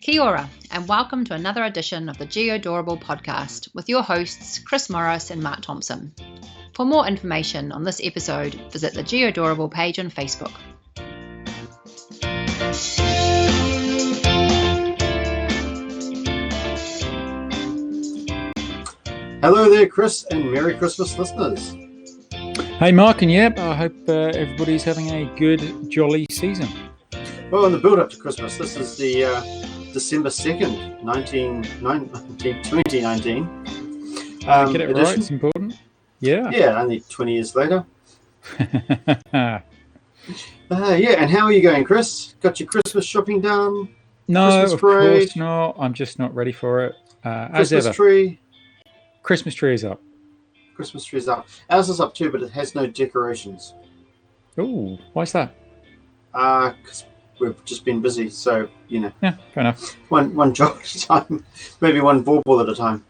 Kia ora, and welcome to another edition of the Geodorable podcast with your hosts Chris Morris and Mark Thompson. For more information on this episode, visit the Geodorable page on Facebook. Hello there, Chris, and Merry Christmas, listeners. Hey, Mark, and yep, I hope everybody's having a good, jolly season. Well, in the build-up to Christmas, this is the December 2nd, 2019. Get it edition. right, it's important. Yeah. Yeah, only 20 years later. Yeah, and how are you going, Chris? Got your Christmas shopping done? No, Christmas of parade? course not. I'm just not ready for it. As Christmas ever. tree? Christmas tree is up. Christmas tree's up. Ours is up too, but it has no decorations. Oh, why is that? Because we've just been busy, so, you know. Yeah, fair enough. One job at a time. Maybe one bauble at a time.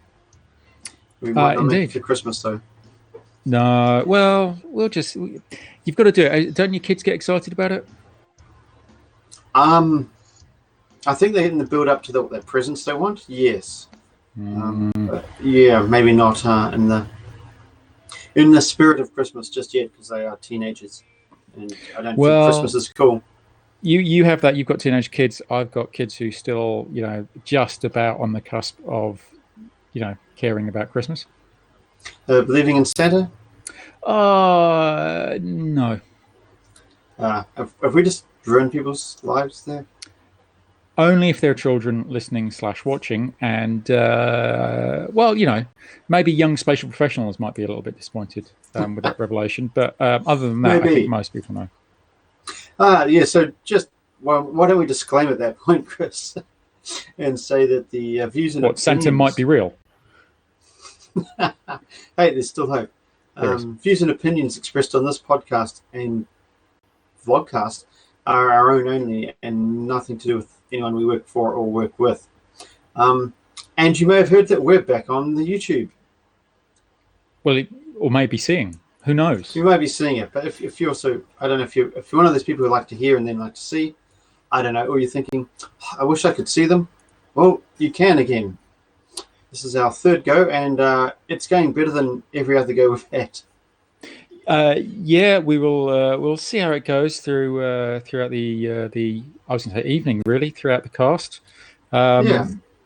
We might not make it for Christmas, though. No, well, you've got to do it. Don't your kids get excited about it? I think they're in the build up to their presents they want. Yes. But yeah, maybe not in the spirit of Christmas just yet, because they are teenagers, and I don't think Christmas is cool. You have that. You've got teenage kids. I've got kids who still, just about on the cusp of, caring about Christmas. Believing in Santa? No. Have we just ruined people's lives there? Only if they're children listening / watching, and maybe young spatial professionals might be a little bit disappointed with that revelation. But other than that, maybe. I think most people know. Yeah. So why don't we disclaim at that point, Chris, and say that the views and opinions... Santa might be real. Hey, there's still hope. Views and opinions expressed on this podcast and vlogcast are our own only, and nothing to do with anyone we work for or work with. And you may have heard that we're back on the YouTube. Well, or maybe seeing. Who knows? You may be seeing it, but if you're also, I don't know, if you're one of those people who like to hear and then like to see, I don't know, or you're thinking, I wish I could see them. Well, you can again. This is our third go, and it's going better than every other go we've had. Yeah, we will. We'll see how it goes throughout the I was going to say evening, really, throughout the cast.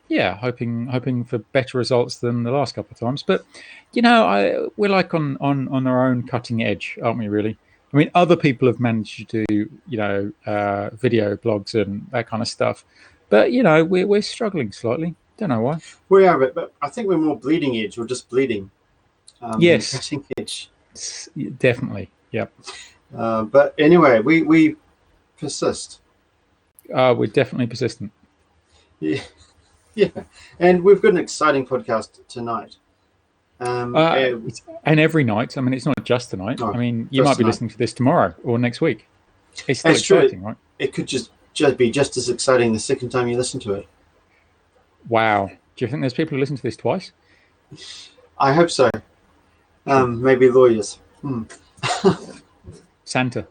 Yeah, hoping for better results than the last couple of times. But we're like on our own cutting edge, aren't we? Really. I mean, other people have managed to do video blogs and that kind of stuff, but we're struggling slightly. Don't know why. We are, but I think we're more bleeding edge. We're just bleeding. Yes, cutting edge. Definitely. Yep. But anyway, we persist. We're definitely persistent. Yeah. And we've got an exciting podcast tonight. And every night. I mean, it's not just tonight. I mean, you might be listening to this tomorrow or next week. It's still exciting, right? It could just be just as exciting the second time you listen to it. Wow. Do you think there's people who listen to this twice? I hope so. Maybe lawyers. Santa's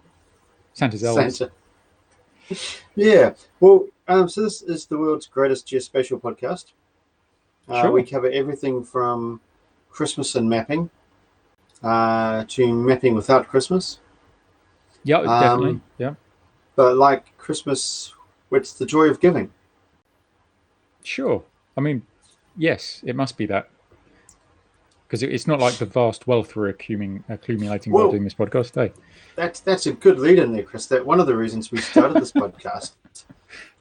elders. Santa. Yeah. Well, so this is the world's greatest geospatial podcast. Sure. We cover everything from Christmas and mapping to mapping without Christmas. Yeah, definitely. Yeah. But like Christmas, it's the joy of giving. Sure. I mean, yes, it must be that. Because it's not like the vast wealth we're accumulating while doing this podcast, eh? That's a good lead in there, Chris. That one of the reasons we started this podcast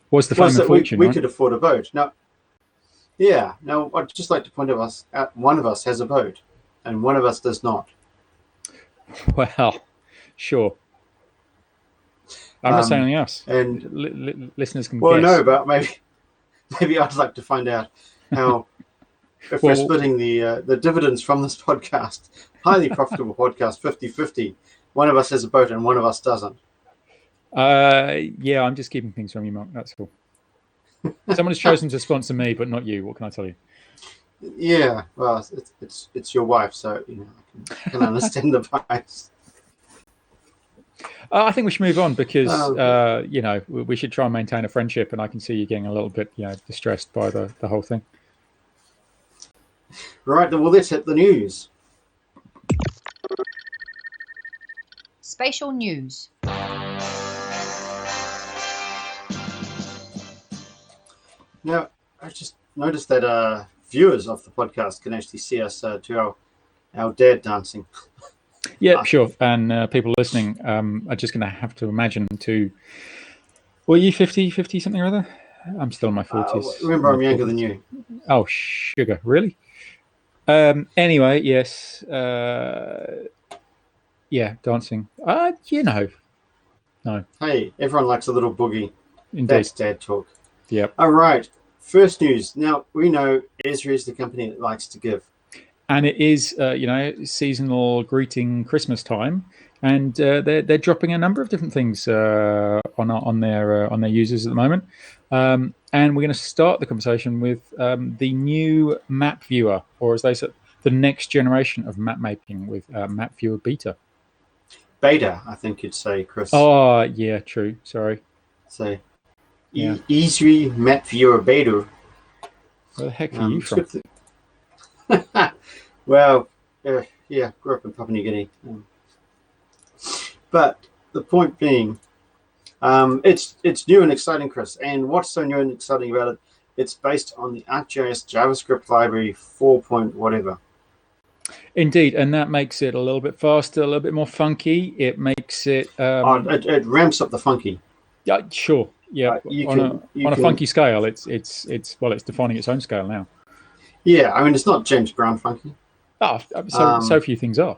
was the fame and fortune. We could afford a boat. Now, I'd just like to point out one of us has a boat, and one of us does not. Well, sure. I'm not saying anything else. And listeners can guess. No, but maybe I'd like to find out how. If we're splitting the dividends from this podcast, highly profitable podcast, 50-50, one of us has a boat and one of us doesn't. Yeah, I'm just keeping things from you, Mark. That's cool. Someone has chosen to sponsor me, but not you. What can I tell you? Yeah, well, it's your wife, so I can understand the price. I think we should move on because we should try and maintain a friendship, and I can see you getting a little bit distressed by the whole thing. Right, well, let's hit the news. Spatial news. Now, I just noticed that viewers of the podcast can actually see us to our dad dancing. Yeah, sure. And people listening are just going to have to imagine were you 50 something or other? I'm still in my 40s. Remember, I'm younger than you. Oh, sugar. Really? Anyway, yes. Yeah, dancing. No. Hey, everyone likes a little boogie. Indeed. That's dad talk. Yep. All right. First news. Now, we know Ezra is the company that likes to give. And it is, seasonal greeting Christmas time, and they're dropping a number of different things on their users at the moment. And we're going to start the conversation with the new map viewer, or as they said, the next generation of map making with Map Viewer Beta. Beta, I think you'd say, Chris. Oh, yeah, true. Sorry. So, Esri Map Viewer Beta. Where the heck are you from? Well, grew up in Papua New Guinea. But the point being, it's new and exciting, Chris. And what's so new and exciting about it? It's based on the ArcGIS JavaScript library 4. Whatever. Indeed, and that makes it a little bit faster, a little bit more funky. It makes it. It ramps up the funky. Yeah, sure. Yeah, on a funky scale, it's defining its own scale now. Yeah, I mean it's not James Brown funky. Oh, so few things are.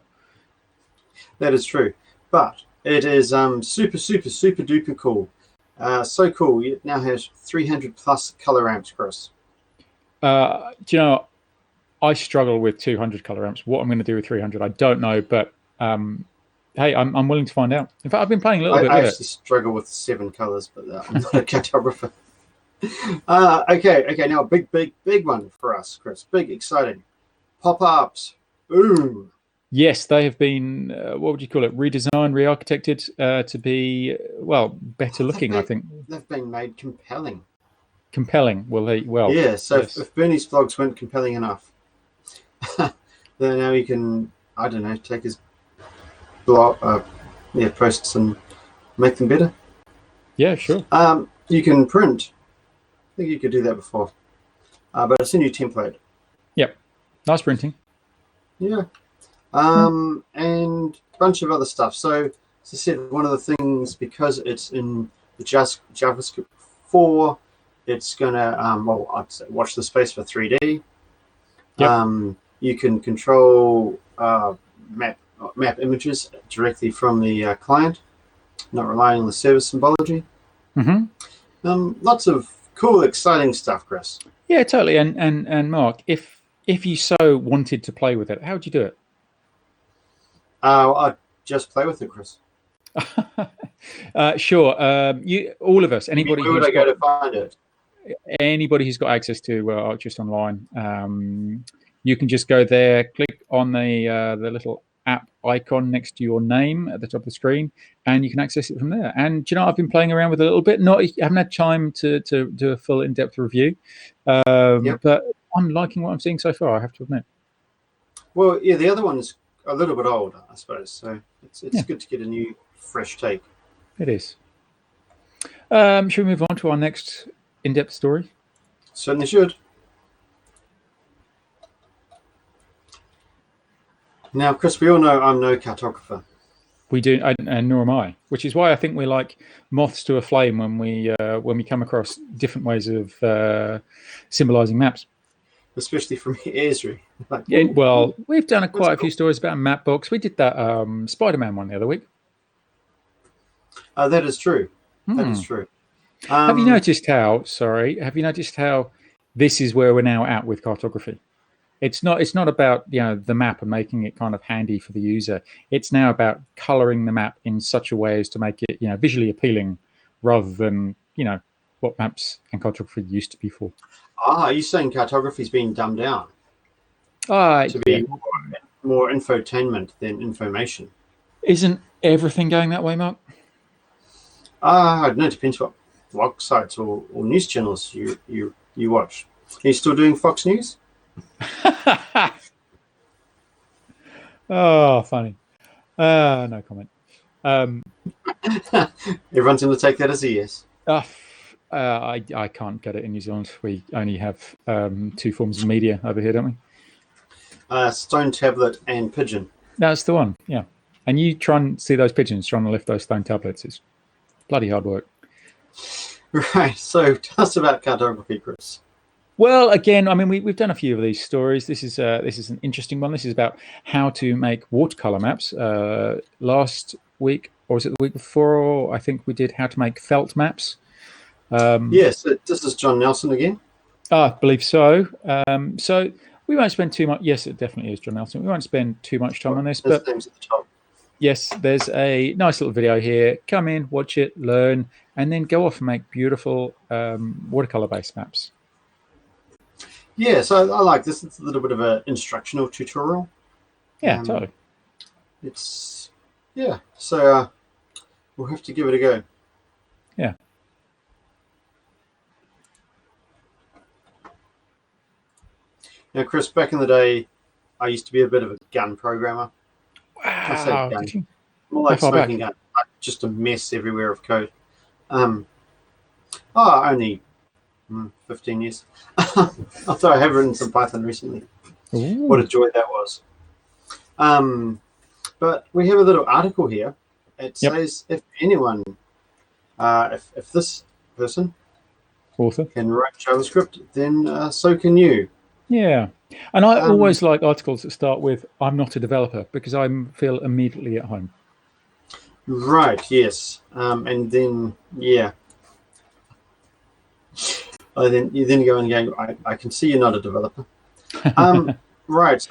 That is true, but it is super duper cool. So cool. It now has 300 plus color ramps, Chris. Do you know? I struggle with 200 color ramps. What I'm going to do with 300, I don't know. But hey, I'm willing to find out. In fact, I've been playing a little bit with it. I actually struggle with 7 colors, but I'm not a cartographer. Okay. Now, big one for us, Chris. Big, exciting pop-ups. Ooh. Yes, they have been. What would you call it? Redesigned, re-architected to be better looking. I think they've been made compelling. Compelling. Yeah. So yes. If Bernie's vlogs weren't compelling enough, then now he can, I don't know, take his blog, posts and make them better. Yeah, sure. You can print. I think you could do that before, but it's a new template. Yep, nice printing. Yeah, and a bunch of other stuff. So, as I said, one of the things, because it's in the JavaScript 4, it's gonna I'd say watch the space for 3D. Yep. You can control map images directly from the client, not relying on the service symbology. Mm-hmm. Lots of cool, exciting stuff, Chris. Yeah, totally. And Mark, if you so wanted to play with it, how would you do it? I'd just play with it, Chris. Sure. All of us, anybody. Where would I go to find it? Anybody who's got access to ArcGIS Online, you can just go there, click on the little app icon next to your name at the top of the screen, and you can access it from there. And I've been playing around with it a little bit. I haven't had time to do a full in-depth review, but I'm liking what I'm seeing so far, I have to admit. Well, yeah, the other one's a little bit older, I suppose, so it's good to get a new, fresh take. It is. Should we move on to our next in-depth story? Certainly should. Now, Chris, we all know I'm no cartographer. We do, and nor am I. Which is why I think we're like moths to a flame when we come across different ways of symbolising maps. Especially from Esri. We've done quite a few stories about Mapbox. We did that Spider-Man one the other week. That is true. That is true. Have you noticed how this is where we're now at with cartography? It's not about the map and making it kind of handy for the user. It's now about colouring the map in such a way as to make it visually appealing, rather than what maps and cartography used to be for. Are you saying cartography's been dumbed down to be more infotainment than information? Isn't everything going that way, Mark? I don't know. It depends what blog sites or news channels you watch. Are you still doing Fox News? Oh, funny. No comment. Everyone's going to take that as a yes. I can't get it in New Zealand. We only have 2 forms of media over here, don't we? Stone tablet and pigeon. That's the one, yeah. And you try and see those pigeons trying to lift those stone tablets. It's bloody hard work. Right. So tell us about cartography, Chris. Well, again, I mean, we've done a few of these stories. This is an interesting one. This is about how to make watercolor maps. Last week, or was it the week before? I think we did how to make felt maps. Yes, this is John Nelson again. I believe so. So we won't spend too much. Yes, it definitely is John Nelson. We won't spend too much time on this, but name's at the top. Yes, there's a nice little video here. Come in, watch it, learn, and then go off and make beautiful watercolor-based maps. Yeah, so I like this. It's a little bit of an instructional tutorial. Yeah, totally. It's so we'll have to give it a go. Yeah. Now, Chris, back in the day, I used to be a bit of a gun programmer. Wow, More like smoking gun, like just a mess everywhere of code. Only 15 years. Although I have written some Python recently. Ooh. What a joy that was. But we have a little article here. It says if anyone, if this person author can write JavaScript, then so can you. Yeah. And I always like articles that start with, I'm not a developer, because I feel immediately at home. Right, yes. And then, yeah. Then you go and go, I can see you're not a developer. Right,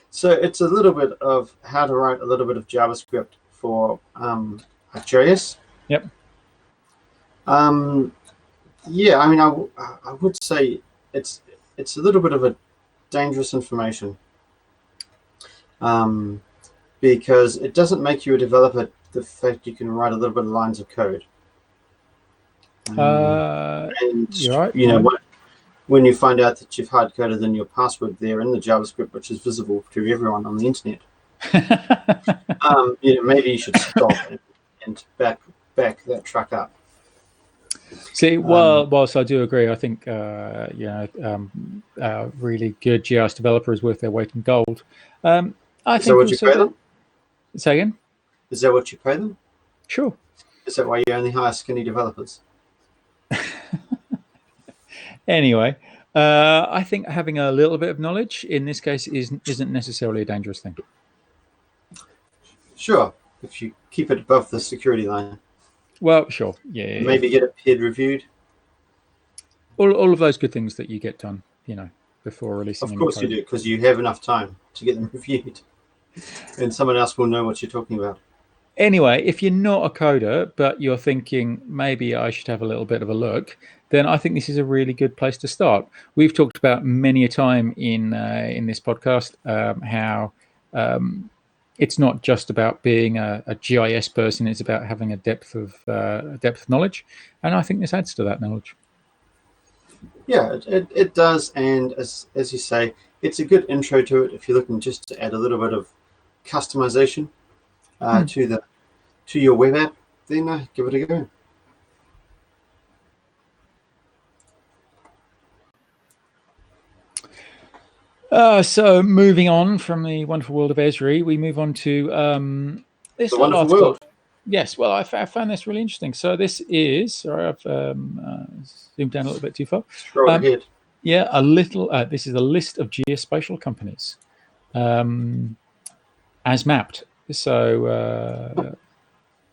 so it's a little bit of how to write a little bit of JavaScript for JS. Yep. Yeah, I mean, I would say it's a little bit of a dangerous information because it doesn't make you a developer, the fact you can write a little bit of lines of code. And you're right. You know, when you find out that you've hard coded in your password there in the JavaScript, which is visible to everyone on the internet, maybe you should stop and back that truck up. See, whilst I do agree, I think really good GIS developer is worth their weight in gold. Is that what you pay them? Say again? Is that what you pay them? Sure. Is that why you only hire skinny developers? Anyway, I think having a little bit of knowledge in this case isn't necessarily a dangerous thing. Sure, if you keep it above the security line. Well, sure, yeah. Maybe get it peer reviewed. All of those good things that you get done, before releasing. Of course you do, because you have enough time to get them reviewed, and someone else will know what you're talking about. Anyway, if you're not a coder, but you're thinking maybe I should have a little bit of a look, then I think this is a really good place to start. We've talked about many a time in this podcast how it's not just about being a GIS person; it's about having a depth of knowledge, and I think this adds to that knowledge. Yeah, it does, and as you say, it's a good intro to it if you're looking just to add a little bit of customization to your web app. Then give it a go. So moving on from the wonderful world of Esri, we move on to this wonderful article. World. Yes, well, I found this really interesting. So this is, sorry, I've zoomed down a little bit too far. Scroll ahead. Yeah, this is a list of geospatial companies as mapped. So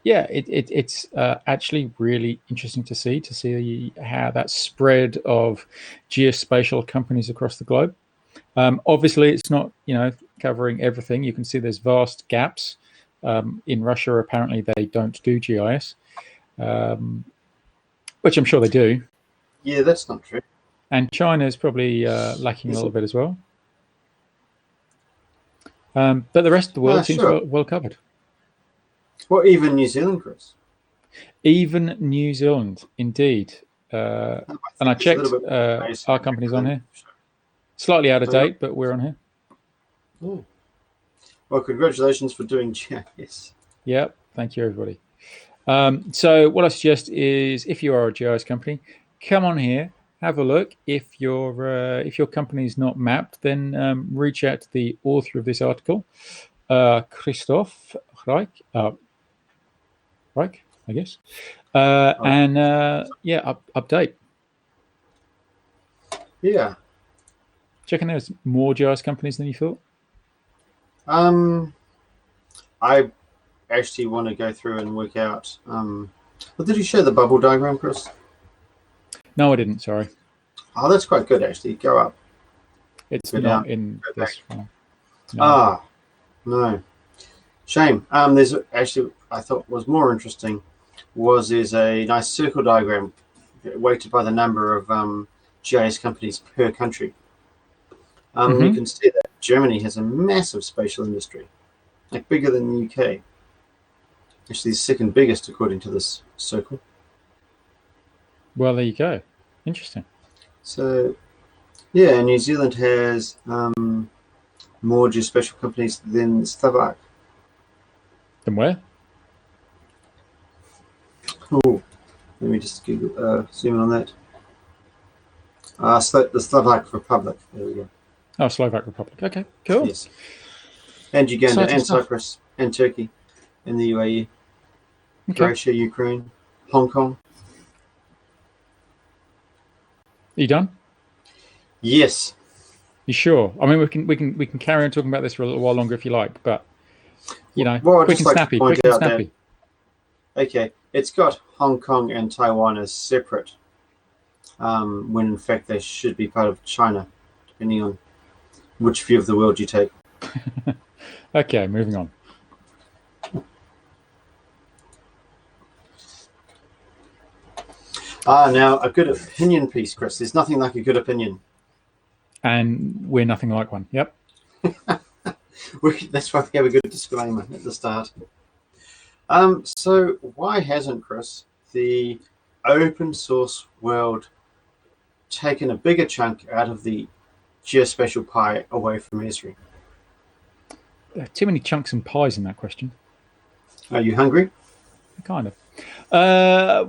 it's actually really interesting to see how that spread of geospatial companies across the globe. Obviously, it's not covering everything. You can see there's vast gaps. In Russia, apparently they don't do GIS, which I'm sure they do. Yeah, that's not true. And China is probably lacking a little bit as well. But the rest of the world seems well covered. Well, even New Zealand, Chris. Even New Zealand, indeed. And I checked our company's on here. Slightly out of date, but we're on here. Oh. Well, congratulations for doing GIS. Yeah, thank you, everybody. So what I suggest is, if you are a GIS company, come on here, have a look. If your company is not mapped, then reach out to the author of this article, Christoph Reich, I guess, and update. Yeah. Checking there's more GIS companies than you thought. I actually want to go through and work out. Well, did you show the bubble diagram, Chris? No, I didn't. Sorry. Oh, that's quite good actually. Go up. It's not in this file. No. No. Shame. There's actually, I thought was more interesting there's a nice circle diagram weighted by the number of GIS companies per country. You can see that Germany has a massive spatial industry, like bigger than the UK. Actually, the second biggest according to this circle. Well, there you go. Interesting. So, yeah, New Zealand has more geospatial companies than Slovak. Then where? Oh, let me just zoom in on that. The Slovak Republic. There we go. Oh, Slovak Republic. Okay, cool. Yes. And Uganda Exciting and stuff. Cyprus and Turkey and the UAE. Okay. Croatia, Ukraine, Hong Kong. Are you done? Yes. You sure? I mean, we can carry on talking about this for a little while longer if you like, but quick and snappy. Quick and snappy. Okay, it's got Hong Kong and Taiwan as separate, when in fact they should be part of China, depending on which view of the world you take. Okay, moving on. Now a good opinion piece, Chris. There's nothing like a good opinion. And we're nothing like one. Yep. That's why we have a good disclaimer at the start. So why hasn't, Chris, the open source world taken a bigger chunk out of the geospatial pie away from Esri? There are too many chunks and pies in that question. Are you hungry? Kind of.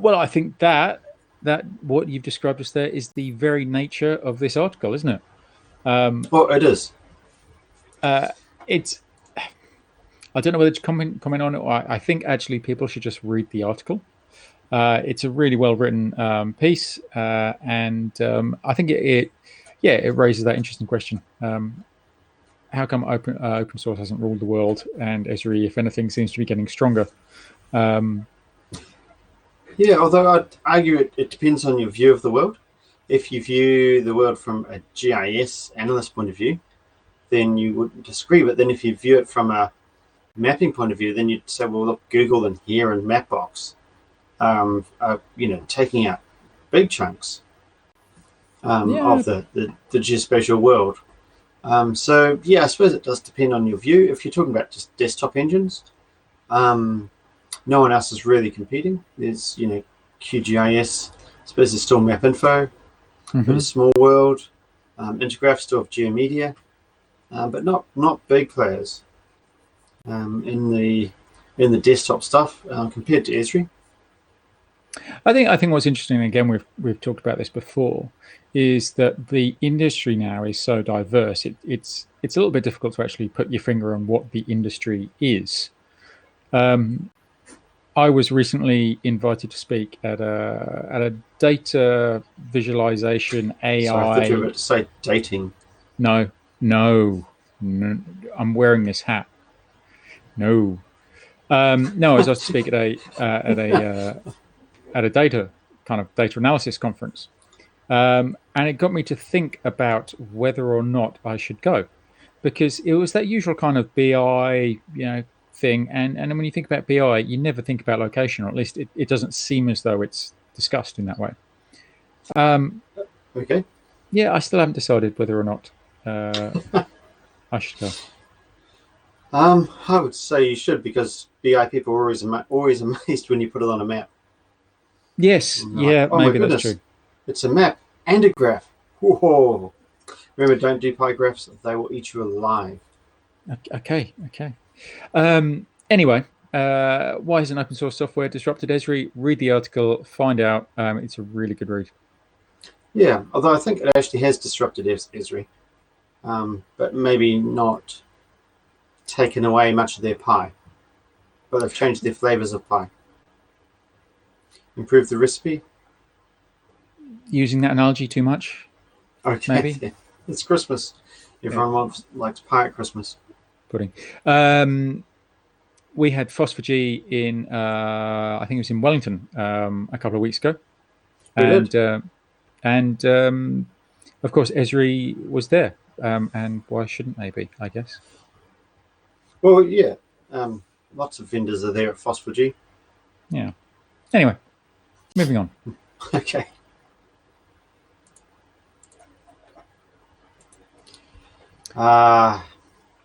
Well, I think that what you've described us there is the very nature of this article, isn't it? Well, it is. It's. I don't know whether to comment on it. I think actually people should just read the article. It's a really well written piece, and I think it raises that interesting question. How come open source hasn't ruled the world, and Esri, if anything, seems to be getting stronger? Yeah, although I'd argue it depends on your view of the world. If you view the world from a GIS analyst point of view, then you wouldn't disagree. But then if you view it from a mapping point of view, then you'd say, well, look, Google and here and Mapbox are, taking out big chunks of the geospatial world. So, yeah, I suppose it does depend on your view. If you're talking about just desktop engines, no one else is really competing. There's, QGIS. I suppose there's still MapInfo, but a Small World, Intergraph still have GeoMedia, but not big players in the desktop stuff compared to Esri. I think what's interesting, again, we've talked about this before, is that the industry now is so diverse. It's a little bit difficult to actually put your finger on what the industry is. I was recently invited to speak at a data visualization AI. Sorry, I thought you were about to say dating. No, I'm wearing this hat. No, I was asked to speak at a data analysis conference, and it got me to think about whether or not I should go, because it was that usual kind of BI, thing, and when you think about BI, you never think about location, or at least it doesn't seem as though it's discussed in that way. Okay. Yeah, I still haven't decided whether or not I should go. I would say you should, because BI people are always amazed when you put it on a map. Yes, yeah, oh maybe my that's goodness, true. it's a map and a graph. Whoa. Remember, don't do pie graphs; they will eat you alive. Okay. Anyway, why isn't open source software disrupted Esri? Read the article, find out. It's a really good read. Yeah, although I think it actually has disrupted Esri, but maybe not taken away much of their pie. But they've changed their flavors of pie. Improved the recipe. Using that analogy too much? Okay, maybe. Yeah. It's Christmas. Everyone likes pie at Christmas. Pudding. We had Phospher-G in, I think it was in Wellington a couple of weeks ago. And of course, Esri was there. And why shouldn't they be, I guess? Well, yeah. Lots of vendors are there at Phospher-G. Yeah. Anyway, moving on. Okay.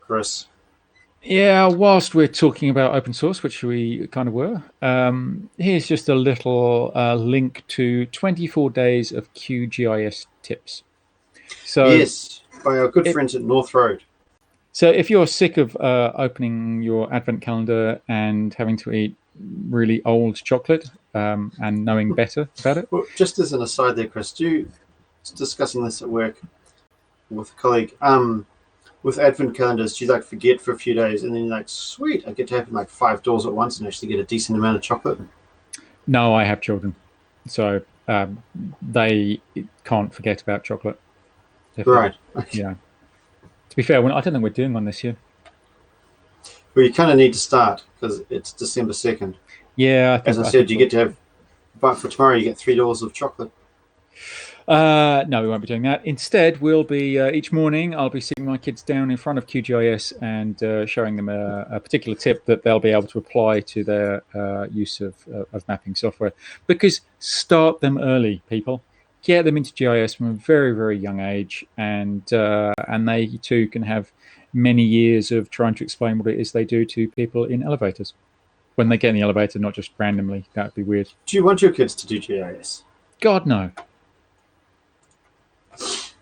Chris. Yeah, whilst we're talking about open source, which we kind of were, here's just a little link to 24 days of QGIS tips. So yes, by our good friends at North Road. So if you're sick of opening your advent calendar and having to eat really old chocolate and knowing better about it. Well, just as an aside there, Chris, discussing this at work with a colleague, with advent calendars, do you forget for a few days and then you're like, sweet, I get to open 5 doors at once and actually get a decent amount of chocolate? No, I have children, so they can't forget about chocolate. Right. Yeah. To be fair, I don't think we're doing one this year. Well, you kind of need to start because it's December 2nd. Yeah, as I said, you get to have, but for tomorrow you get 3 doors of chocolate. No, we won't be doing that. Instead, we'll be each morning. I'll be sitting my kids down in front of QGIS and showing them a particular tip that they'll be able to apply to their use of mapping software. Because start them early, people. Get them into GIS from a very, very young age, and they too can have many years of trying to explain what it is they do to people in elevators. When they get in the elevator, not just randomly. That would be weird. Do you want your kids to do GIS? God, no.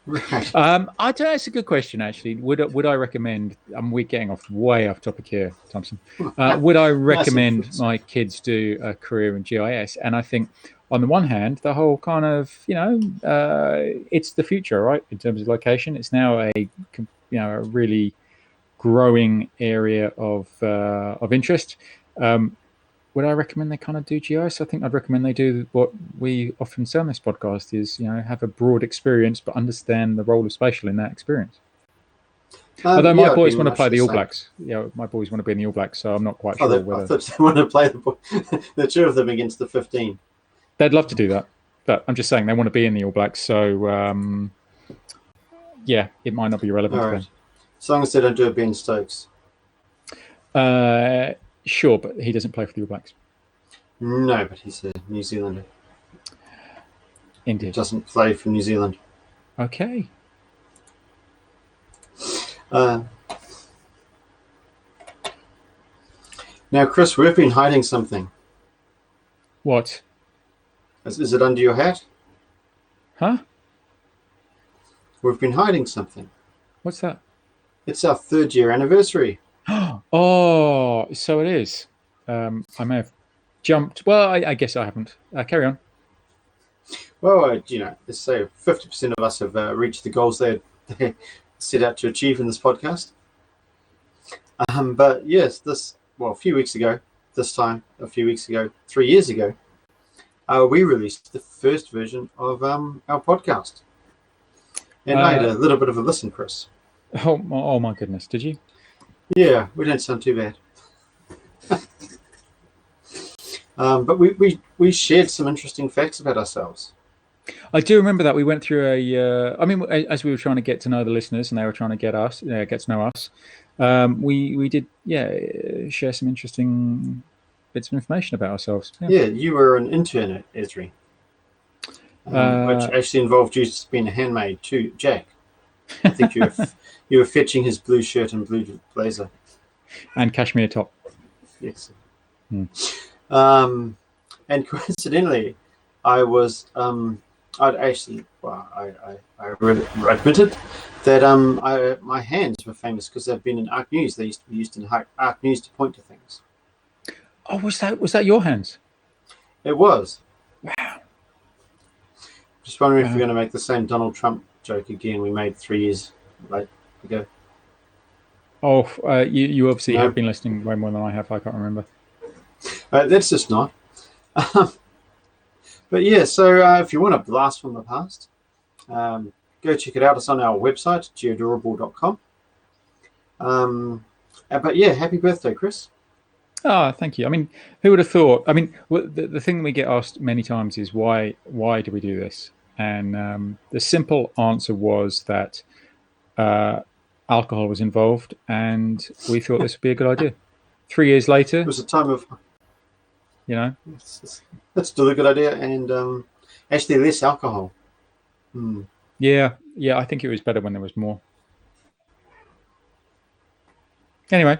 Right. I don't know. It's a good question, actually. Would I recommend? We're getting way off topic here, Thompson. Would I recommend my kids do a career in GIS? And I think, on the one hand, the whole kind of it's the future, right? In terms of location, it's now a really growing area of interest. Would I recommend they kind of do GIS? I think I'd recommend they do what we often say on this podcast is, have a broad experience, but understand the role of spatial in that experience. Although my boys want to play the All Blacks. Yeah, my boys want to be in the All Blacks, so I'm not quite sure whether... I thought they want to play the two of them against the 15. They'd love to do that, but I'm just saying they want to be in the All Blacks, so yeah, it might not be relevant to them. As long as they don't do a Ben Stokes. Sure, but he doesn't play for the All Blacks. No, but he's a New Zealander. Indeed. He doesn't play for New Zealand. Okay. Now, Chris, we've been hiding something. What? Is it under your hat? Huh? We've been hiding something. What's that? It's our 3rd year anniversary. Oh, so it is. I may have jumped. Well, I guess I haven't. Carry on. Well, let's say 50% of us have reached the goals they set out to achieve in this podcast. But yes, a few weeks ago, 3 years ago, we released the first version of our podcast. And I had a little bit of a listen, Chris. Oh my goodness, did you? Yeah, we don't sound too bad. But we shared some interesting facts about ourselves. I do remember that we went through as we were trying to get to know the listeners and they were trying to get to know us. We did, share some interesting bits of information about ourselves. Yeah, you were an intern at Esri, which actually involved you being a handmaid to Jack. I think you were fetching his blue shirt and blue blazer. and cashmere top. Yes. Hmm. And coincidentally, I was I'd actually I really admitted that my hands were famous because they've been in Arc News. They used to be used in Arc News to point to things. Oh, was that your hands? It was. Wow. Just wondering if we're going to make the same Donald Trump joke again we made 3 years ago. Oh, you obviously No. have been listening way more than I have. I can't remember. That's just not. But yeah, so if you want a blast from the past, go check it out. It's on our website, geodorable.com. But yeah, happy birthday, Chris. Oh, thank you. I mean, who would have thought? I mean, the thing we get asked many times is why do we do this? And the simple answer was that alcohol was involved, and we thought this would be a good idea. 3 years later, It was a time of, that's still a good idea, and actually less alcohol. Yeah, I think it was better when there was more. Anyway,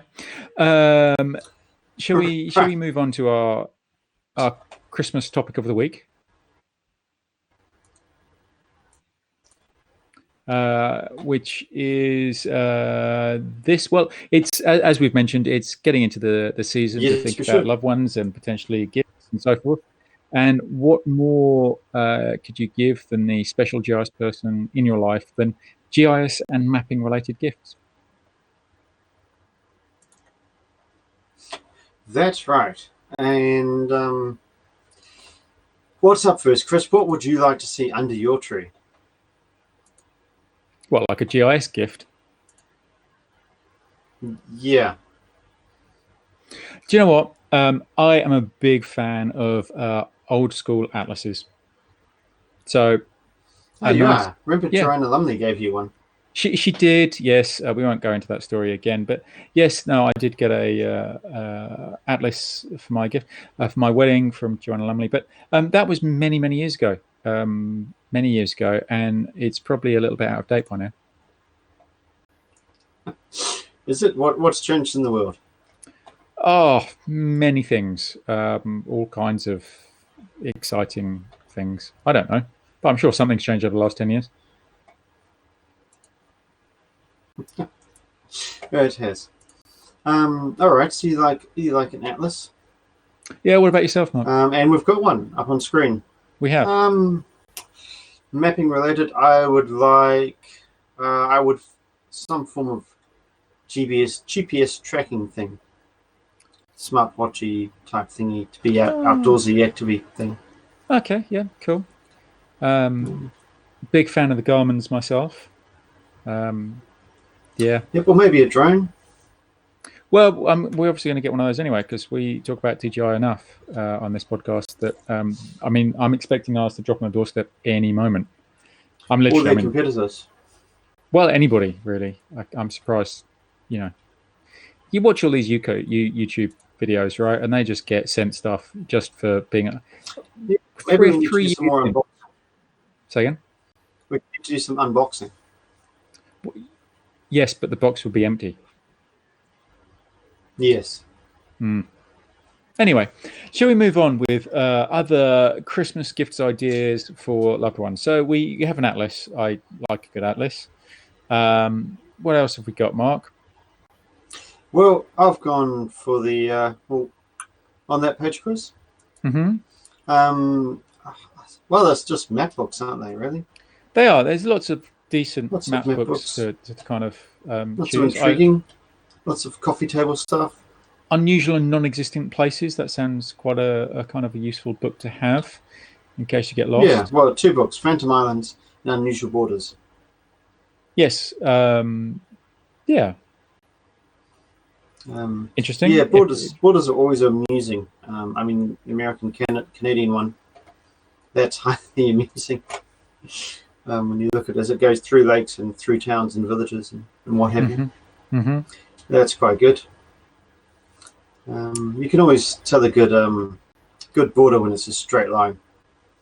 shall we move on to our Christmas topic of the week? Which is this. Well, it's as we've mentioned, it's getting into the season to think about loved ones and potentially gifts and so forth. And what more could you give than the special GIS person in your life than GIS and mapping related gifts? That's right. And what's up first, Chris? What would you like to see under your tree? Well, like a GIS gift. Yeah. Do you know what? I am a big fan of old school atlases. So, Remember Joanna Lumley gave you one? She did, yes. We won't go into that story again, but yes, no, I did get a atlas for my gift for my wedding from Joanna Lumley, but that was many years ago. Many years ago, and it's probably a little bit out of date by now. Is it? What's changed in the world? Oh, many things. All kinds of exciting things. I don't know, but I'm sure something's changed over the last 10 years. It has. All right. So you like an atlas? Yeah. What about yourself, Mark? And we've got one up on screen. We have. Mapping related. I would like. Some form of GPS tracking thing. Smartwatchy type thingy to be outdoorsy activity thing. Okay. Yeah. Cool. Big fan of the Garmin's myself. Yeah. Yep, or maybe a drone. Well, we're obviously going to get one of those anyway because we talk about DJI enough on this podcast that I mean, I'm expecting ours to drop on the doorstep any moment. I'm literally. Or their competitors. Well, anybody really. I'm surprised. You know, you watch all these YouTube videos, right? And they just get sent stuff just for being. Maybe we need to do some more unboxing. Say again? We need to do some unboxing. Yes, but the box would be empty. Yes. Anyway, shall we move on with other Christmas gifts ideas for loved ones? So you have an atlas. I like a good atlas. What else have we got, Mark? Well, I've gone for the on that page, Chris. Mm-hmm. Well, that's just map books, aren't they? Really? They are. There's lots of decent map books to kind of lots choose. of intriguing. Lots of coffee table stuff. Unusual and non-existent places. That sounds quite a kind of a useful book to have in case you get lost. Yeah, well, 2 books: Phantom Islands and Unusual Borders. Yes. Yeah. Interesting. Yeah, borders are always amusing. I mean, the American Canadian one, that's highly amusing. When you look at it as it goes through lakes and through towns and villages and what have you. Mm-hmm. That's quite good. You can always tell a good border when it's a straight line.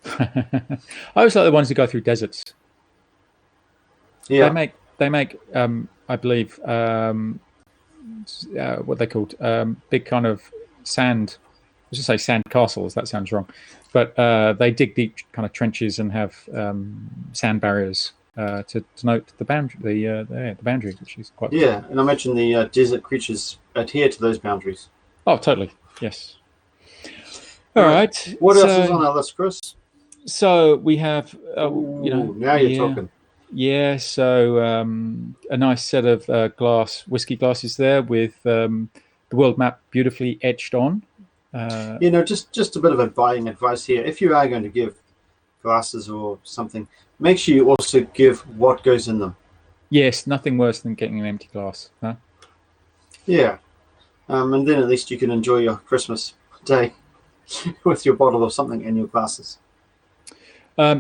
I always like the ones that go through deserts. Yeah, they make I believe what they called big kind of sand. I was just say sand castles. That sounds wrong, but they dig deep kind of trenches and have sand barriers to denote the boundary, the boundary, which is quite cool. Yeah, and I mentioned the desert creatures adhere to those boundaries. Oh, totally. Yes. All right. What else is on our list, Chris? So we have, now you're talking. Yeah. So a nice set of whiskey glasses there with the world map beautifully etched on. Just a bit of buying advice here. If you are going to give glasses or something, make sure you also give what goes in them. Yes, nothing worse than getting an empty glass. Huh? Yeah. And then at least you can enjoy your Christmas day with your bottle of something and your glasses.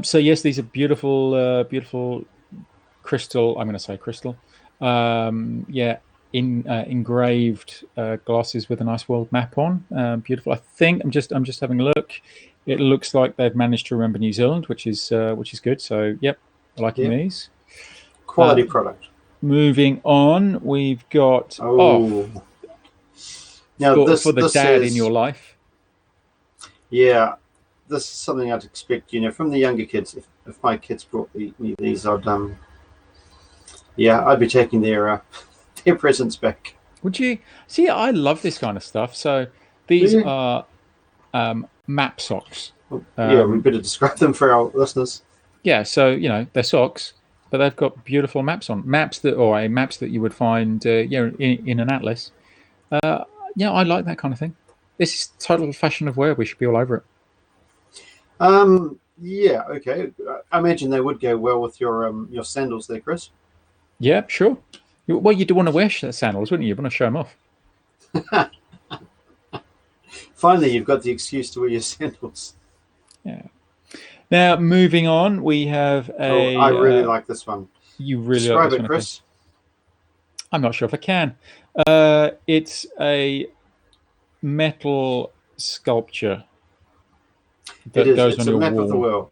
So yes, these are beautiful, beautiful crystal. I'm going to say crystal. Engraved glasses with a nice world map on. Beautiful. I think I'm just having a look. It looks like they've managed to remember New Zealand, which is good. So yep, liking these. Quality product. Moving on, we've got now for this the dad in your life. Yeah, this is something I'd expect, from the younger kids. If my kids brought me these, I'd be taking their presents back. Would you? See, I love this kind of stuff. So these are map socks. We better describe them for our listeners. Yeah, so they're socks, but they've got beautiful maps on maps that you would find in an atlas. I like that kind of thing. This is total fashion of wear. We should be all over it. Yeah, okay. I imagine they would go well with your sandals there, Chris. Yeah, sure. Well, you'd want to wear sandals, wouldn't you? You want to show them off. Finally, you've got the excuse to wear your sandals. Yeah. Now, moving on, we have a... I really like this one. You really Describe like this it, one, Chris. I'm not sure if I can. It's a metal sculpture that goes on your wall. It's a map of the world.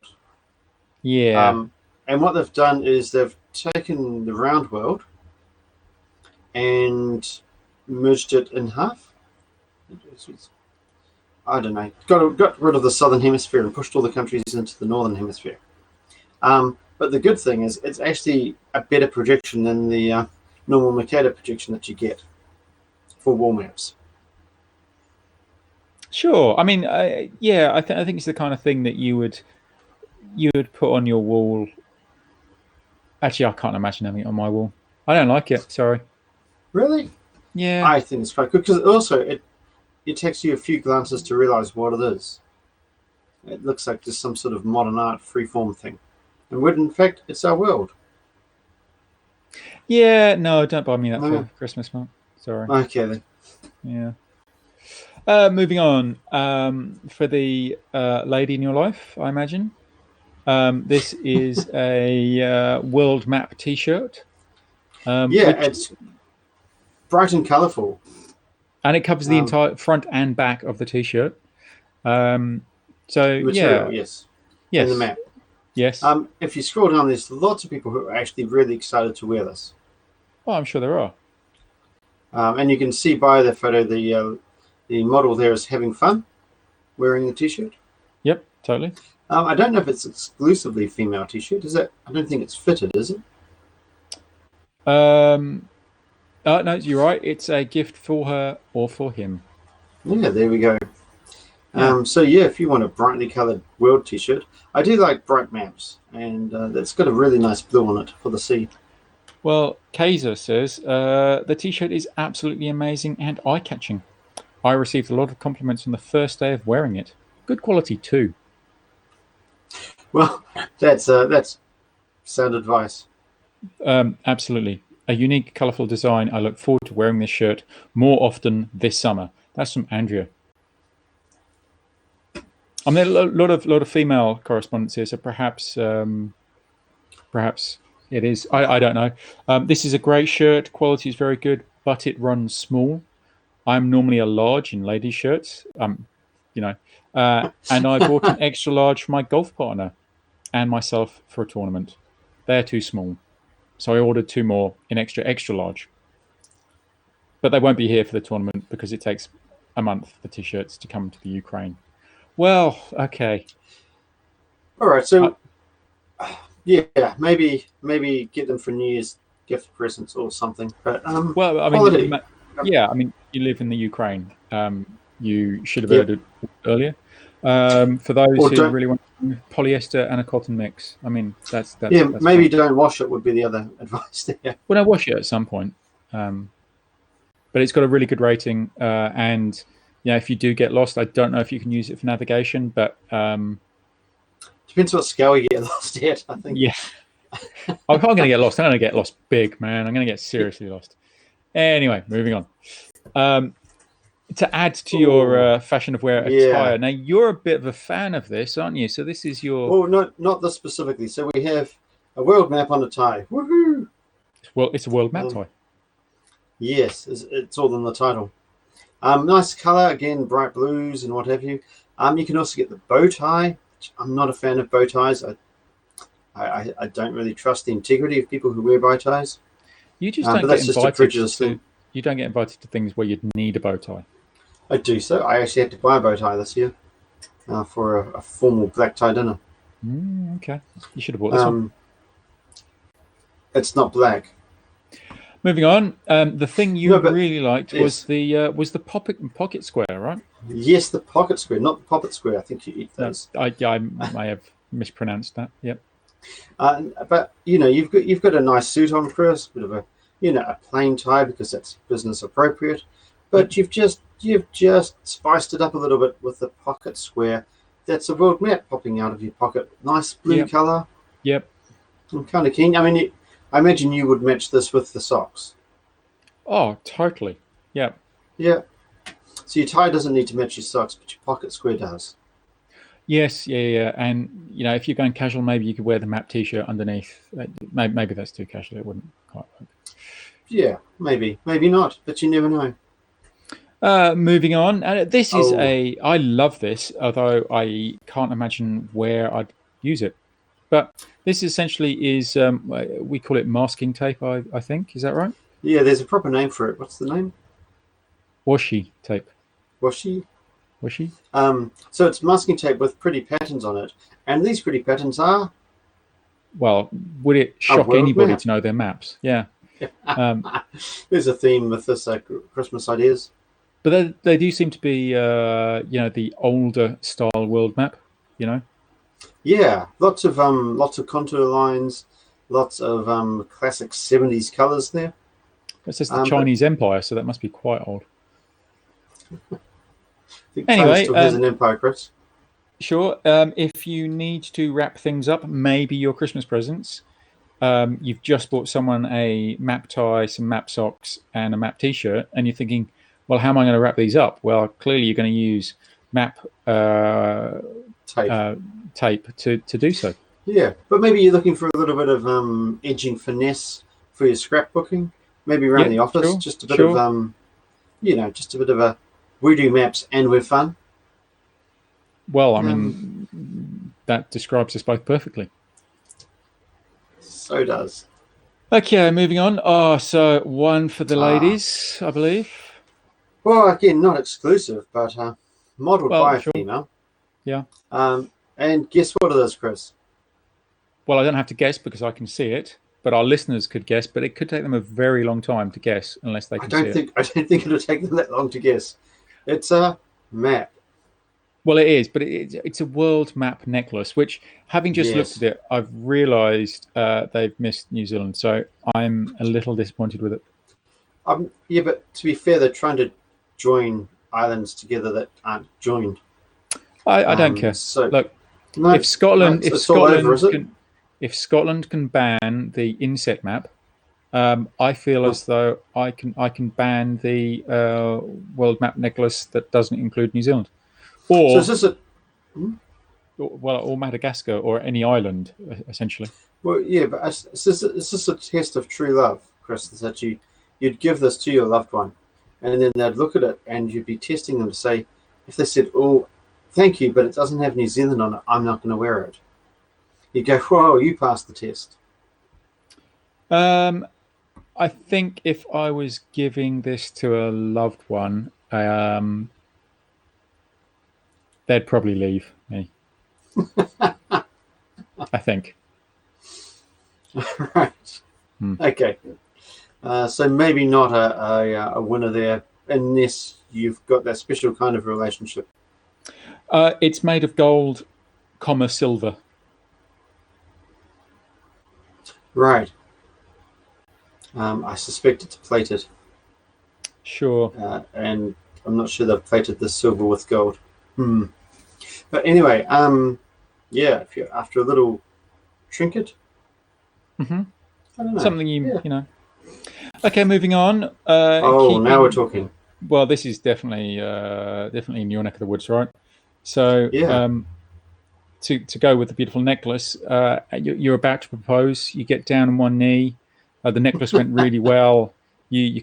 Yeah. And what they've done is they've taken the round world and merged it in half. I don't know. Got rid of the southern hemisphere and pushed all the countries into the northern hemisphere. But the good thing is it's actually a better projection than the normal Mercator projection that you get for wall maps. Sure. I mean, I think it's the kind of thing that you would put on your wall. Actually, I can't imagine having it on my wall. I don't like it. Sorry. Really? Yeah. I think it's quite good because also it takes you a few glances to realize what it is. It looks like just some sort of modern art freeform thing, and when in fact it's our world. Yeah. No, don't buy me that for Christmas, Mark. Sorry. Okay then. Yeah. Moving on. For the lady in your life, I imagine. This is a world map T-shirt. It's bright and colourful, and it covers the entire front and back of the T-shirt. Material, yes, and the map, yes. If you scroll down, there's lots of people who are actually really excited to wear this. Oh, I'm sure there are. And you can see by the photo the model there is having fun wearing the T-shirt. Yep, totally. I don't know if it's exclusively female T-shirt. Is it? I don't think it's fitted, is it? No, you're right. It's a gift for her or for him. Yeah, there we go. Yeah. If you want a brightly coloured world T-shirt, I do like bright maps, and that's got a really nice blue on it for the sea. Well, Kaiser says the T-shirt is absolutely amazing and eye-catching. I received a lot of compliments on the first day of wearing it. Good quality too. Well, that's sound advice. Absolutely. A unique, colourful design. I look forward to wearing this shirt more often this summer. That's from Andrea. I mean, a lot of female correspondence here, so perhaps it is. I don't know. This is a great shirt. Quality is very good, but it runs small. I'm normally a large in ladies' shirts. And I bought an extra large for my golf partner and myself for a tournament. They're too small. So I ordered 2 more in extra large. But they won't be here for the tournament because it takes a month for T-shirts to come to the Ukraine. Well, okay. All right, so yeah, maybe get them for New Year's gift presents or something. But well, I quality. mean, yeah, I mean, you live in the Ukraine. You should have heard it earlier. For those who really want polyester and a cotton mix, I mean, that's maybe fine. don't wash it would be the other advice there. Well, I wash it at some point, but it's got a really good rating, and if you do get lost, I don't know if you can use it for navigation, but depends what scale you get lost at, I think. Yeah, I'm going to get lost. I'm going to get lost big, man. I'm going to get seriously lost. Anyway, moving on. To add to your fashion of wear attire, now you're a bit of a fan of this, aren't you? So this is your... Oh, not this specifically. So we have a world map on the tie. Woohoo! Well, it's a world map tie. Yes, it's all in the title. Nice color, again, bright blues and what have you. You can also get the bow tie. I'm not a fan of bow ties. I don't really trust the integrity of people who wear bow ties. You just don't get invited you don't get invited to things where you'd need a bow tie. I do so. I actually had to buy a bow tie this year for a formal black tie dinner. Okay, you should have bought this one. It's not black. Moving on, the thing you really liked was the pocket square, right? Yes, the pocket square, not the poppet square. I think you eat those. I may have mispronounced that. Yep. But you've got a nice suit on, Chris. Bit of a plain tie because that's business appropriate. But you've just spiced it up a little bit with the pocket square. That's a world map popping out of your pocket. Nice blue color. Yep. I'm kind of keen. I mean, I imagine you would match this with the socks. Oh, totally. Yeah. Yeah. So your tie doesn't need to match your socks, but your pocket square does. Yes, yeah. And, if you're going casual, maybe you could wear the map T-shirt underneath. Maybe that's too casual. It wouldn't quite work. Yeah, maybe. Maybe not, but you never know. Moving on. And this is I love this, although I can't imagine where I'd use it. But this essentially is, we call it masking tape, I think. Is that right? Yeah, there's a proper name for it. What's the name? Washi tape. Washi? Washi? So it's masking tape with pretty patterns on it. And these pretty patterns are? Well, would it shock anybody to know their maps? Yeah. There's a theme with this Christmas ideas. But they do seem to be, the older style world map, Yeah, lots of contour lines, lots of classic 70s colors there. It says the Chinese Empire, so that must be quite old. I think China still has an empire, Chris. Sure. If you need to wrap things up, maybe your Christmas presents. You've just bought someone a map tie, some map socks, and a map T-shirt, and you're thinking, well, how am I going to wrap these up? Well, clearly you're going to use map tape to do so. Yeah, but maybe you're looking for a little bit of edging finesse for your scrapbooking. Maybe around the office, just a bit of just a bit of a we do maps and we're fun. Well, I mean, that describes us both perfectly. So does. Okay, moving on. Oh, so one for the ladies, I believe. Well, again, not exclusive, but modelled by a female. Yeah. And guess what it is, Chris? Well, I don't have to guess because I can see it, but our listeners could guess, but it could take them a very long time to guess unless they can see it. I don't think it'll take them that long to guess. It's a map. Well, it is, but it's a world map necklace, which, having just looked at it, I've realised they've missed New Zealand, so I'm a little disappointed with it. Yeah, but to be fair, they're trying to join islands together that aren't joined. I don't care. So, look, if Scotland can ban the inset map, I feel as though I can ban the world map necklace that doesn't include New Zealand, or or Madagascar or any island essentially. Well, yeah, but it's just a test of true love, Chris. Is that you'd give this to your loved one, and then they'd look at it, and you'd be testing them to say, if they said, "Oh, thank you, but it doesn't have New Zealand on it, I'm not going to wear it." You go, "Whoa, you passed the test." I think if I was giving this to a loved one, they'd probably leave me. I think. Right. Hmm. Okay. So maybe not a winner there, unless you've got that special kind of relationship. It's made of gold, silver. Right. I suspect it's plated. Sure. And I'm not sure they've plated the silver with gold. But anyway, yeah, if you're after a little trinket, Mm-hmm. I don't know. Something you know. Okay, moving on. Now we're talking. Well, this is definitely in your neck of the woods, right? So, Yeah. To go with the beautiful necklace, you're about to propose. You get down on one knee. The necklace went really well. You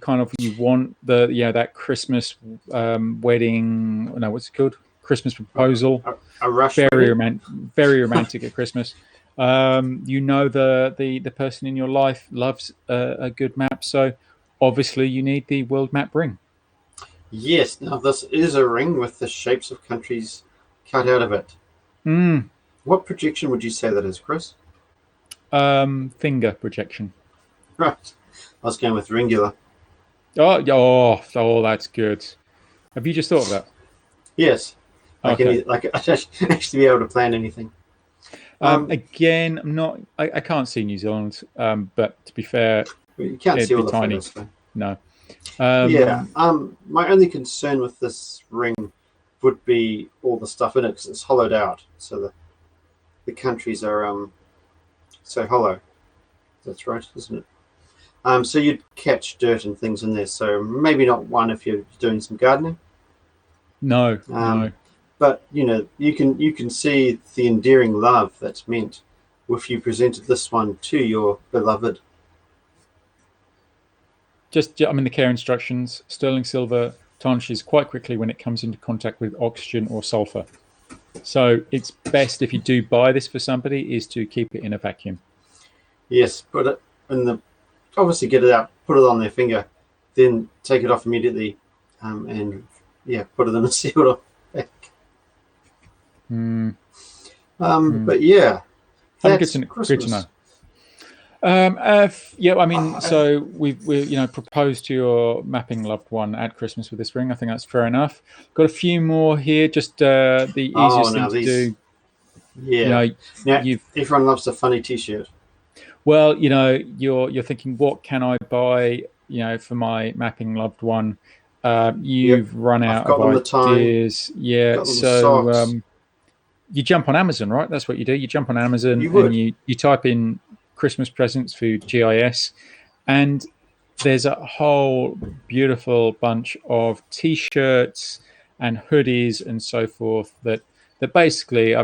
want that Christmas wedding. No, what's it called? Christmas proposal. A rush. Very romantic at Christmas. The person in your life loves a good map, so obviously you need the world map ring. Yes. Now this is a ring with the shapes of countries cut out of it. What projection would you say that is, Chris? Finger projection. Right. I was going with Ringular. Oh, that's good. Have you just thought of that? Yes. Okay. I actually be able to plan anything. Again, I'm not. I can't see New Zealand, but to be fair, you can't see all the tiny. photos, no. My only concern with this ring would be all the stuff in it because it's hollowed out, so the countries are so hollow. That's right, isn't it? So you'd catch dirt and things in there. So maybe not one if you're doing some gardening. No, no. But you can see the endearing love that's meant if you presented this one to your beloved. The care instructions: sterling silver tarnishes quite quickly when it comes into contact with oxygen or sulfur. So it's best if you do buy this for somebody is to keep it in a vacuum. Yes, put it in obviously get it out, put it on their finger, then take it off immediately, and put it in a sealed off bag. But yeah, that's Christmas. Good to know. So we proposed to your mapping loved one at Christmas with this ring. I think that's fair enough. Got a few more here. Just the easiest thing to do. Yeah. Everyone loves a funny T-shirt. Well, you're thinking, what can I buy? For my mapping loved one. You've run out of ideas. Yeah. So you jump on Amazon, right? That's what you do. You jump on Amazon and you type in Christmas presents for GIS, and there's a whole beautiful bunch of T-shirts and hoodies and so forth that basically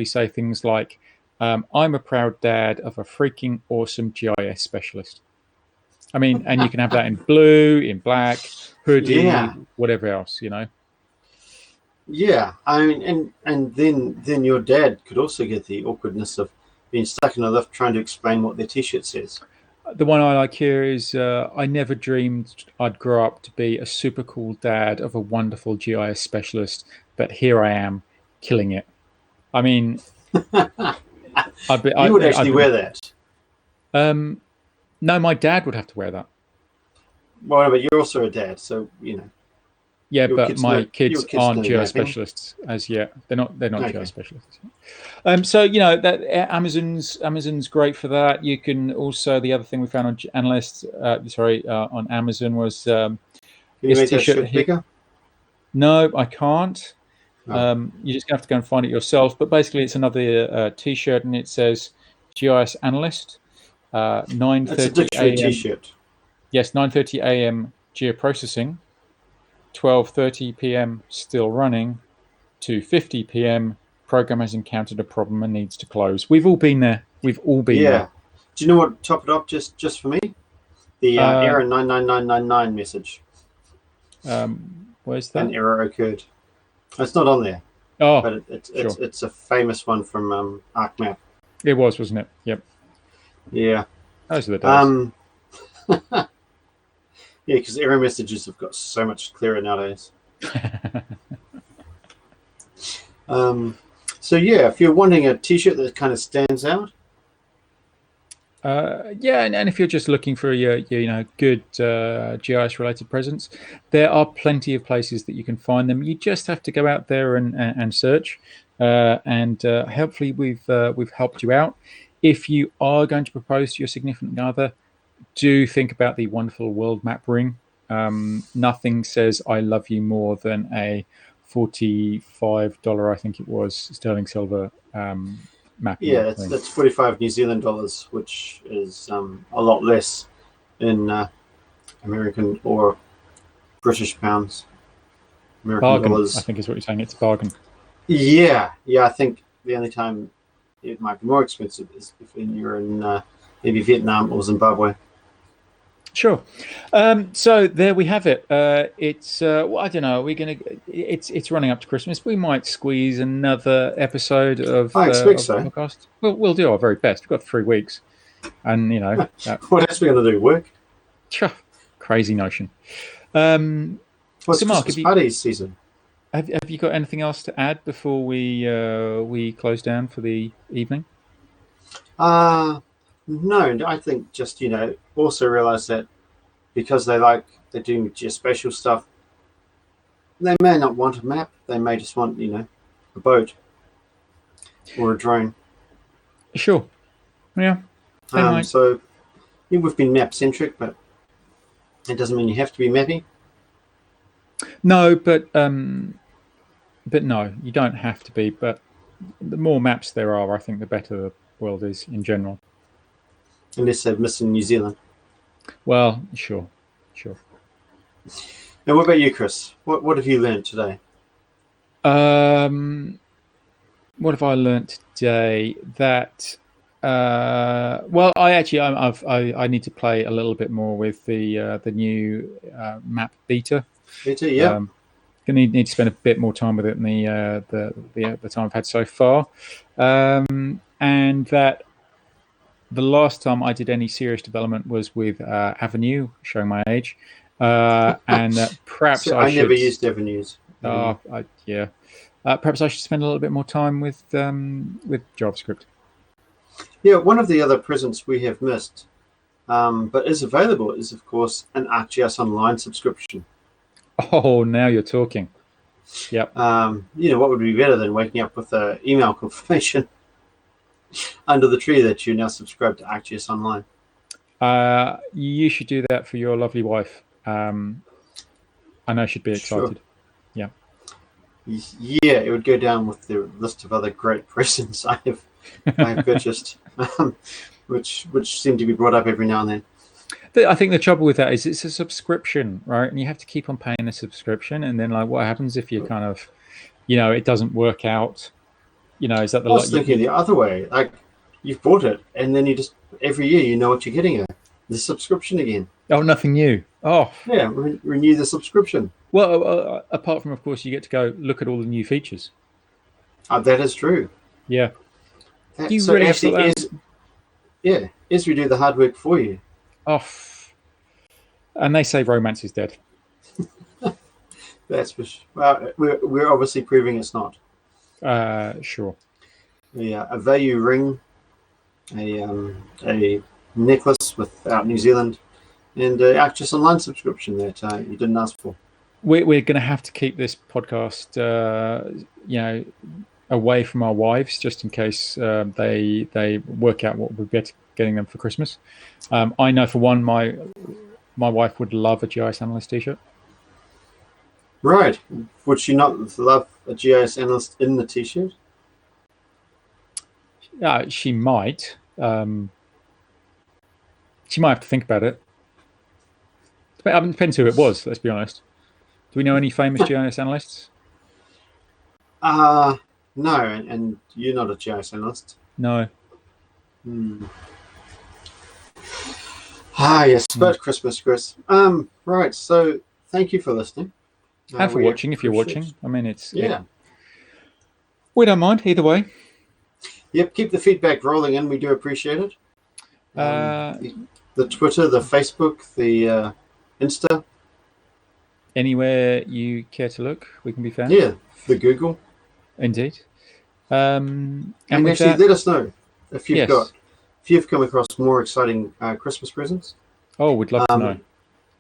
say things like, I'm a proud dad of a freaking awesome GIS specialist. And you can have that in blue, in black, hoodie, whatever else, Yeah, and then your dad could also get the awkwardness of being stuck in a lift trying to explain what their T-shirt says. The one I like here is, I never dreamed I'd grow up to be a super cool dad of a wonderful GIS specialist, but here I am, killing it. You would actually wear that. No, my dad would have to wear that. Well, but you're also a dad, so Yeah, but my kids aren't GIS specialists as yet. They're not GIS specialists. So that Amazon's great for that. You can also, the other thing we found on on Amazon was Can you make that shirt bigger? No, I can't. You're just gonna have to go and find it yourself. But basically, it's another T-shirt, and it says GIS analyst. 9:30 That's a dictionary T-shirt. Yes, 9:30 a.m. geoprocessing. 12:30 p.m. still running. 2:50 p.m. program has encountered a problem and needs to close. We've all been there. There. Do you know what topped it up just for me? The error 99999 message. Where's that? An error occurred. It's not on there. Oh, but it's a famous one from ArcMap. It was, wasn't it? Yep. Yeah. Those are the days. Yeah, because error messages have got so much clearer nowadays. So yeah, if you're wanting a T-shirt that kind of stands out, yeah, and if you're just looking for your good GIS related presents, there are plenty of places that you can find them. You just have to go out there and search, and hopefully we've helped you out. If you are going to propose to your significant other, do think about the wonderful world map ring. Nothing says I love you more than a $45, I think it was, sterling silver mapping yeah, ring. that's 45 New Zealand dollars, which is a lot less in American or British pounds. American Bargain, dollars. I think is what you're saying. It's a bargain. Yeah. I think the only time it might be more expensive is if you're in maybe Vietnam or Zimbabwe. Sure. So there we have it. It's well, I don't know. We're gonna. It's running up to Christmas. We might squeeze another episode of I expect of so. the podcast. We'll do our very best. We've got 3 weeks, and What else are we going to do? Work? Crazy notion. What's So, Mark, Christmas parties season? Have you got anything else to add before we close down for the evening? No, I think just also realize that because they're doing geospatial stuff, they may not want a map. They may just want a boat or a drone. Sure. Yeah. So we've been map centric, but it doesn't mean you have to be mappy. No, but no, you don't have to be. But the more maps there are, I think the better the world is in general. Unless they're missing New Zealand. Well, sure. And what about you, Chris? What have you learned today? What have I learnt today? That well, I need to play a little bit more with the new map beta. Beta, yeah. Gonna need to spend a bit more time with it than the time I've had so far, and that the last time I did any serious development was with Avenue, showing my age, and perhaps So I never used Avenues. Perhaps I should spend a little bit more time with JavaScript. Yeah, one of the other presents we have missed, but is available, is of course an ArcGIS Online subscription. Oh, now you're talking. Yep. What would be better than waking up with an email confirmation under the tree that you now subscribe to ArcGIS Online? You should do that for your lovely wife. I know she'd be excited. Sure. Yeah, it would go down with the list of other great presents I have purchased, which seem to be brought up every now and then. I think the trouble with that is it's a subscription, right? And you have to keep on paying a subscription. And then, what happens if you kind of, it doesn't work out? Is that the? I was thinking the other way. Like, you've bought it, and then you just every year you know what you're getting. The subscription again. Oh, nothing new. Oh, yeah, renew the subscription. Well, apart from, of course, you get to go look at all the new features. That is true. Yeah. Do you really actually Esri do the hard work for you? Oh, and they say romance is dead. That's for sure. Well, we're obviously proving it's not. Sure. Yeah, a value ring, a necklace without New Zealand, and an ArcGIS Online subscription that you didn't ask for. We're going to have to keep this podcast, away from our wives, just in case they work out what we're getting them for Christmas. I know for one, my wife would love a GIS analyst T-shirt. Right? Would she not love a GIS analyst in the T-shirt? She might. She might have to think about it. Depends who it was. Let's be honest. Do we know any famous GIS analysts? No, and you're not a GIS analyst. No. Yes, but Christmas, Chris. Right. So, thank you for listening. And for watching, if you're watching. I mean, yeah. We don't mind either way. Yep. Keep the feedback rolling in. We do appreciate it. the Twitter, the Facebook, the Insta. Anywhere you care to look, we can be found. Yeah, the Google. Indeed. And actually, let us know if you've come across more exciting Christmas presents. Oh, we'd love to know.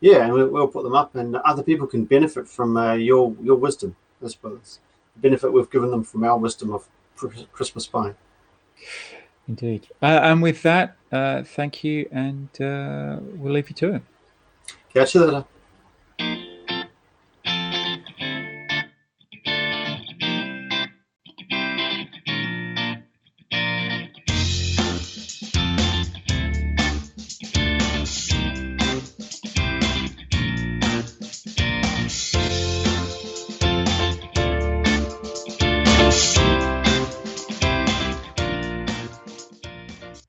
Yeah, and we'll put them up, and other people can benefit from your wisdom, I suppose. Benefit we've given them from our wisdom of Christmas buying. Indeed. And with that, thank you, and we'll leave you to it. Catch you later.